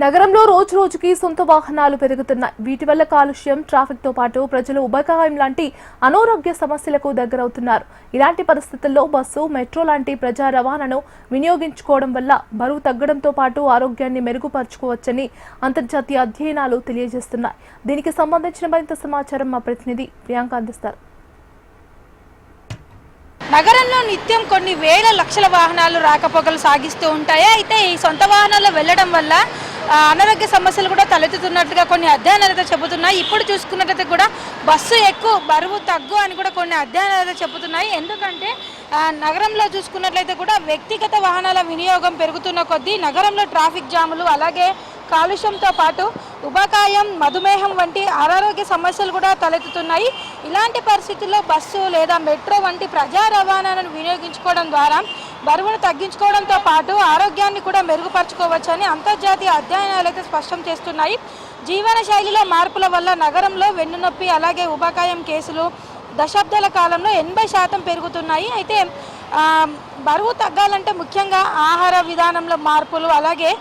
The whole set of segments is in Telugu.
నగరంలో రోజు రోజుకి సొంత వాహనాలు పెరుగుతున్నాయి. వీటి వల్ల కాలుష్యం, ట్రాఫిక్ తో పాటు ప్రజలు ఉబకాయం లాంటి అనారోగ్య సమస్యలకు దగ్గరవుతున్నారు. ఇలాంటి పరిస్థితుల్లో బస్సు, మెట్రో లాంటి ప్రజా రవాణాను వినియోగించుకోవడం వల్ల బరువు తగ్గడంతో పాటు ఆరోగ్యాన్ని మెరుగుపరుచుకోవచ్చని అంతర్జాతీయ అధ్యయనాలు తెలియజేస్తున్నాయి. దీనికి సంబంధించిన మరింత సమాచారం మా ప్రతినిధి ప్రియాంక అందిస్తారు. నగరంలో నిత్యం కొన్ని వేల లక్షల వాహనాలు రాకపోకలు సాగిస్తూ ఉంటాయి. అయితే ఈ సొంత వాహనాల్లో వెళ్లడం వల్ల అనారోగ్య సమస్యలు కూడా తలెత్తుతున్నట్లుగా కొన్ని అధ్యయనాలు అయితే చెబుతున్నాయి. ఇప్పుడు చూసుకున్నట్లయితే కూడా బస్సు ఎక్కువ, బరువు తగ్గు అని కూడా కొన్ని అధ్యయనాలు అయితే చెబుతున్నాయి. ఎందుకంటే నగరంలో చూసుకున్నట్లయితే కూడా వ్యక్తిగత వాహనాల వినియోగం పెరుగుతున్న కొద్దీ నగరంలో ట్రాఫిక్ జాములు, అలాగే కాలుష్యంతో పాటు ఉబకాయం, మధుమేహం వంటి అనారోగ్య సమస్యలు కూడా తలెత్తుతున్నాయి. ఇలాంటి పరిస్థితుల్లో బస్సు లేదా మెట్రో వంటి ప్రజా రవాణాలను వినియోగించుకోవడం ద్వారా బరువును తగ్గించుకోవడంతో పాటు ఆరోగ్యాన్ని కూడా మెరుగుపరచుకోవచ్చని అంతర్జాతీయ అధ్యయనాలు అయితే స్పష్టం చేస్తున్నాయి. జీవన శైలిలో మార్పుల వల్ల నగరంలో వెన్నునొప్పి, అలాగే ఉబకాయం కేసులు దశాబ్దాల కాలంలో 80% పెరుగుతున్నాయి. అయితే బరువు తగ్గాలంటే ముఖ్యంగా ఆహార విధానంలో మార్పులు, అలాగే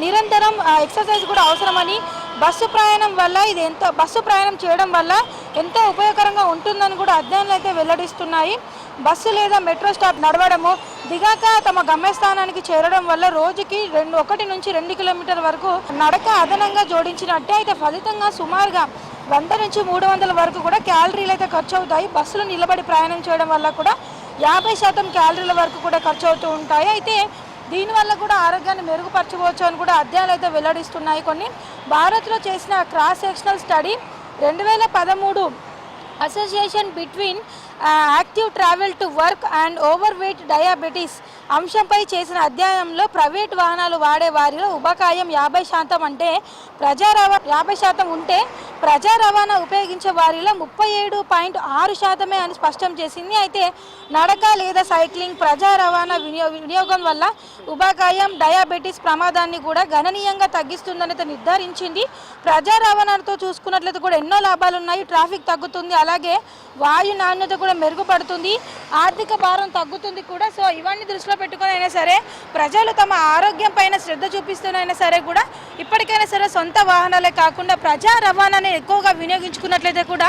నిరంతరం ఎక్సర్సైజ్ కూడా అవసరమని, బస్సు ప్రయాణం చేయడం వల్ల ఎంతో ఉపయోగకరంగా ఉంటుందని కూడా అధ్యయనాలు అయితే వెల్లడిస్తున్నాయి. బస్సు లేదా మెట్రో స్టాప్ నడవడము, దిగాక తమ గమ్యస్థానానికి చేరడం వల్ల రోజుకి 1 నుంచి 2 కిలోమీటర్ల వరకు నడక అదనంగా జోడించినట్టే. అయితే ఫలితంగా సుమారుగా 100 నుంచి 300 వరకు కూడా క్యాలరీలు అయితే ఖర్చు అవుతాయి. బస్సులు నిలబడి ప్రయాణం చేయడం వల్ల కూడా 50% క్యాలరీల వరకు కూడా ఖర్చు అవుతూ ఉంటాయి. అయితే దీనివల్ల కూడా ఆరోగ్యాన్ని మెరుగుపరచవచ్చు అని కూడా అధ్యయనాలు అయితే వెల్లడిస్తున్నాయి. కొన్ని భారత్లో చేసిన cross sectional study 2013 association between active travel to work and over weight diabetes అంశంపై చేసిన అధ్యయనంలో ప్రైవేట్ వాహనాలు వాడే వారిలో ఉబకాయం 50% అంటే 50% ఉంటే ప్రజా రవాణా ఉపయోగించే వారిలో 37.6% అని స్పష్టం చేసింది. అయితే నడక లేదా సైక్లింగ్, ప్రజా రవాణా వినియోగం వల్ల ఉబకాయం, డయాబెటీస్ ప్రమాదాన్ని కూడా గణనీయంగా తగ్గిస్తుందని అయితే నిర్ధారించింది. ప్రజా రవాణాతో చూసుకున్నట్లయితే కూడా ఎన్నో లాభాలు ఉన్నాయి. ట్రాఫిక్ తగ్గుతుంది, అలాగే వాయు నాణ్యత కూడా మెరుగుపడుతుంది, ఆర్థిక భారం తగ్గుతుంది కూడా. సో ఇవన్నీ దృష్టిలో పెట్టుకుని అయినా సరే ప్రజలు తమ ఆరోగ్యం పైన శ్రద్ధ చూపిస్తున్నైనా సరే కూడా ఇప్పటికైనా సరే సొంత వాహనాలే కాకుండా ప్రజా రవాణాని ఎక్కువగా వినియోగించుకున్నట్లయితే కూడా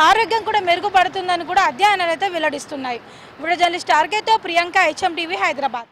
ఆరోగ్యం కూడా మెరుగుపడుతుందని కూడా అధ్యయనాలు అయితే వెల్లడిస్తున్నాయి. వీడియో జర్నలిస్ట్ ఆర్కేతో ప్రియాంక, HM టీవీ, హైదరాబాద్.